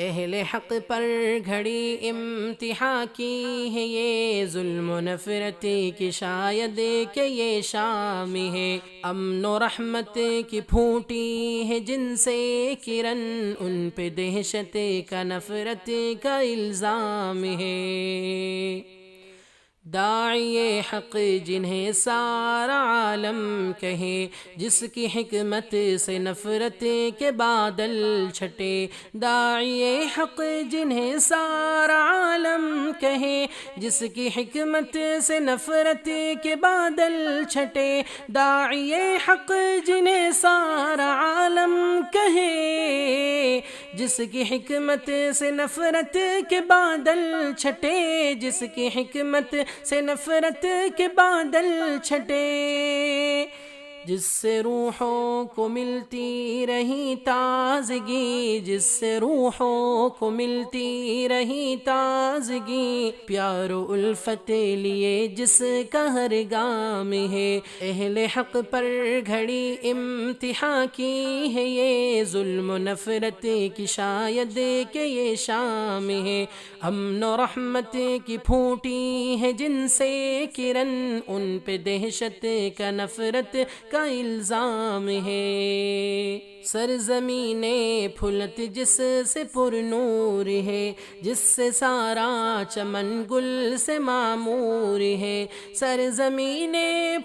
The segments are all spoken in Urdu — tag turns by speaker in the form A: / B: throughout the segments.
A: اہل حق پر گھڑی امتحان کی ہے یہ، ظلم و نفرت کی شاید کہ یہ شام ہے، امن و رحمت کی پھوٹی ہے جن سے کرن، ان پہ دہشت کا نفرت کا الزام ہے۔ داعی حق جنہیں سارا عالم کہے، جس کی حکمت سے نفرت کے بادل چھٹے، داعی حق جنہیں سارا عالم کہے، جس کی حکمت سے نفرت کے بادل چھٹے، داعی حق جنہیں سارا عالم کہے، جس کی حکمت سے نفرت کے بادل چھٹے، جس کی حکمت سے نفرت کے بادل چھٹے، جس سے روحوں کو ملتی رہی تازگی، جس سے روحوں کو ملتی رہی تازگی، پیار و الفت لیے جس کا ہر گام ہے، اہل حق پر گھڑی امتحان کی ہے یہ، ظلم و نفرت کی شاید کہ یہ شام ہے، امن و رحمت کی پھوٹی ہے جن سے کرن، ان پہ دہشت کا نفرت کا الزام ہے۔ سرزمین پھلت جس سے پر نور ہے، جس سے سارا چمن گل سے معمور ہے، سرزمین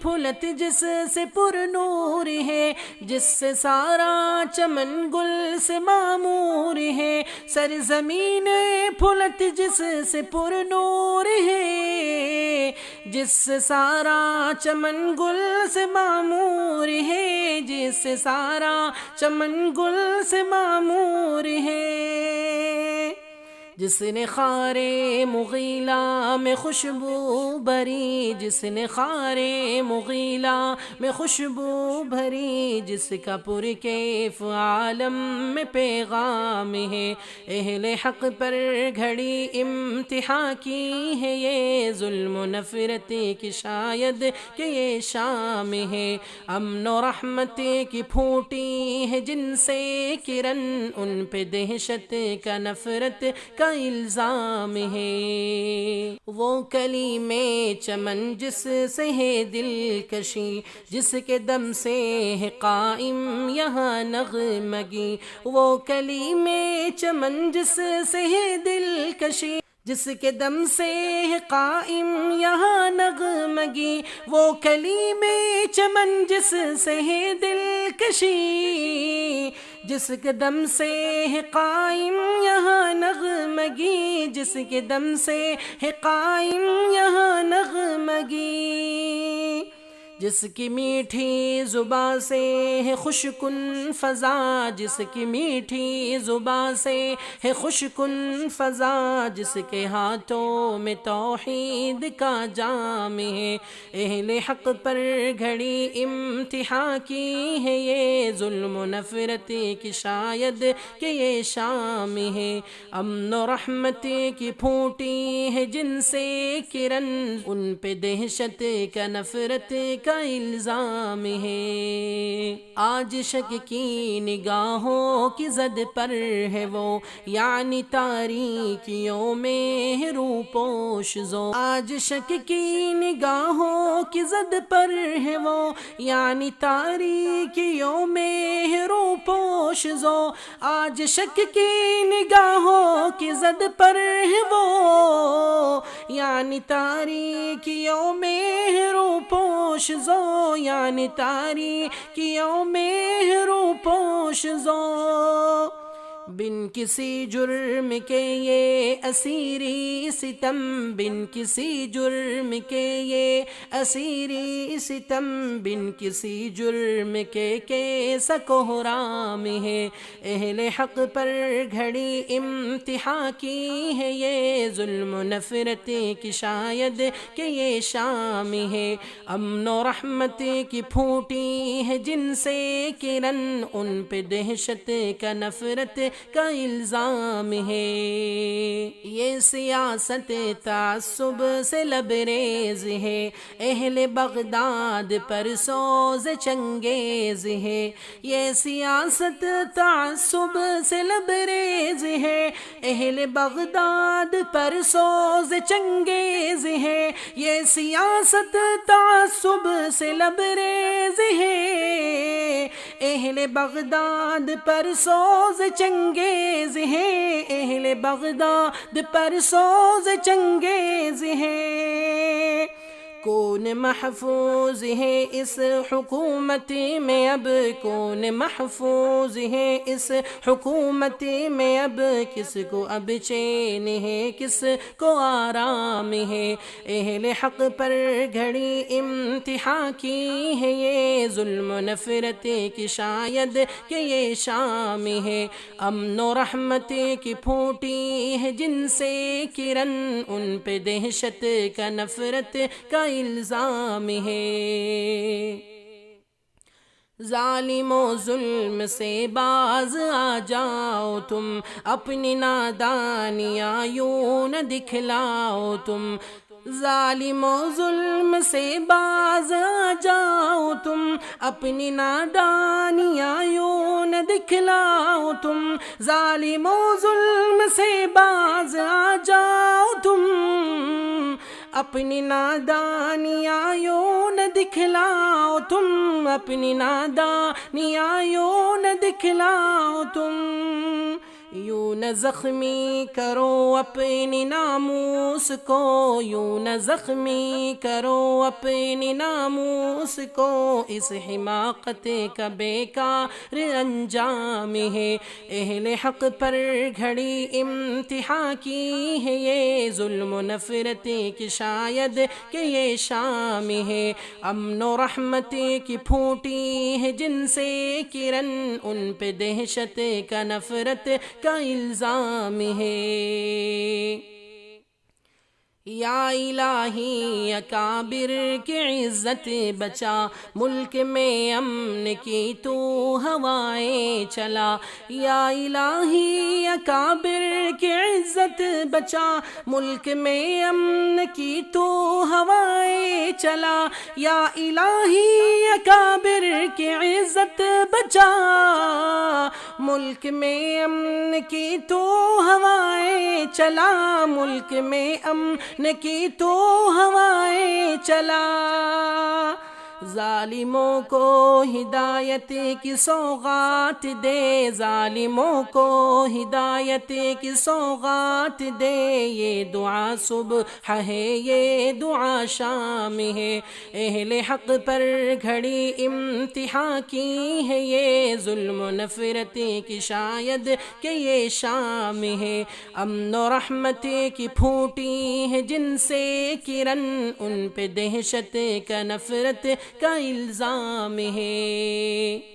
A: پھلت جس سے پر نور ہے، جس سے سارا چمن گل سے معمور ہے، سرزمین پھلت جس سے پر نور ہے، جس سے سارا چمن گل سے معمور ہے، جس سے سارا چمن گل سے معمور ہے، جس نے خار مغیلہ میں خوشبو بھری، جس نے خار مغیلہ میں خوشبو بھری، جس کا پرکیف عالم میں پیغام ہے، اہل حق پر گھڑی امتحان کی ہے یہ، ظلم و نفرت کی شاید کہ یہ شام ہے، امن و رحمت کی پھوٹی ہے جن سے کرن، ان پہ دہشت کا نفرت کا الزام ہے۔ وہ کلیم چمن جس سے ہے دلکشی، جس کے دم سے ہے قائم یہاں نغمگی، وہ کلیم چمن جس سے ہے دلکشی، جس کے دم سے ہے قائم یہاں نغمگی، وہ کلیم چمن جس سے ہے دلکشی، جس کے دم سے ہے قائم یہاں نغمگی، جس کے دم سے ہے قائم یہاں نغمگی، جس کی میٹھی زباں سے ہے خوش کن فضا، جس کی میٹھی زباں سے ہے خوش کن فضا، جس کے ہاتھوں میں توحید کا جام ہے، اہل حق پر گھڑی امتحان کی ہے یہ، ظلم و نفرت کی شاید کہ یہ شام ہے، امن و رحمت کی پھوٹی ہے جن سے کرن، ان پہ دہشت کا نفرت کا الزام ہے۔ آج شک کی نگاہوں کی زد پر ہے وہ، یعنی تاریکیوں میں ہے روپوش زو، آج شک کی نگاہوں کی زد پر ہے وہ، یعنی تاریکیوں میں ہے روپوش زو، آج شک کی نگاہوں کی زد پر ہے وہ، یعنی تاریکیوں میں ہے روپوش زو، یعنی تاریکیوں میں ہے روپوش زو، بن کسی جرم کے یہ اسیری ستم، بن کسی جرم کے یہ اسیری ستم، بن کسی جرم کے کیسا کوہرام ہے، اہل حق پر گھڑی امتحان کی ہے یہ، ظلم و نفرت کی شاید کہ یہ شام ہے، امن و رحمت کی پھوٹی ہے جن سے کرن، ان پہ دہشت کا نفرت کا الزام ہے، یہ سیاست تعصب سے لبریز ہے، اہل بغداد پر سوز چنگیز ہے، یہ سیاست تعصب سے لبریز ہے، اہل بغداد پر سوز چنگیز ہے، یہ سیاست تعصب سے لبریز ہے، اہل بغداد پر سوز چنگیز ہے، اہل بغداد پر سوز چنگیز ہے۔ کون محفوظ ہے اس حکومت میں اب، کون محفوظ ہے اس حکومت میں اب، کس کو اب چین ہے کس کو آرام ہے، اہل حق پر گھڑی امتحان کی ہے، یہ ظلم و نفرت کی شاید کہ یہ شام ہے، امن و رحمت کی پھوٹی ہے جن سے کرن، ان پہ دہشت کا نفرت کا الزام ہے۔ ظالم و ظلم سے باز آ جاؤ تم، اپنی نادانیاں یوں نہ دکھلاؤ تم، ظالم و ظلم سے باز آ جاؤ تم، اپنی نادانیاں یوں نہ دکھلاؤ تم، ظالم و ظلم سے باز آ جاؤ تم، اپنی نادانیاں یوں نہ دکھلاؤ تم، اپنی نادانیاں یوں نہ دکھلاؤ تم، یوں نہ زخمی کرو اپنی ناموس کو، یوں نہ زخمی کرو اپنی ناموس کو، اس حماقت کا بیکار انجام ہے، اہل حق پر گھڑی امتحان کی ہے، یہ ظلم و نفرت کی شاید کہ یہ شام ہے، امن و رحمت کی پھوٹی ہے جن سے کرن، ان پہ دہشت کا نفرت کا الزام ہے۔ یا الہی اکابر کی عزت بچا، ملک میں امن کی تو ہوائیں چلا، یا الہی اکابر کی عزت بچا، ملک میں امن کی تو ہوائیں چلا، یا الہی اکابر کی عزت بچا، ملک میں امن کی تو ہوائیں چلا، ملک میں امن کی تو ہوائیں چلا، ظالموں کو ہدایت کی سوغات دے، ظالموں کو ہدایت کی سوغات دے، یہ دعا صبح ہے یہ دعا شام ہے، اہل حق پر گھڑی امتحان کی ہے، یہ ظلم و نفرت کی شاید کہ یہ شام ہے، امن و رحمت کی پھوٹی ہے جن سے کرن، ان پہ دہشت کا نفرت کا الزام ہے۔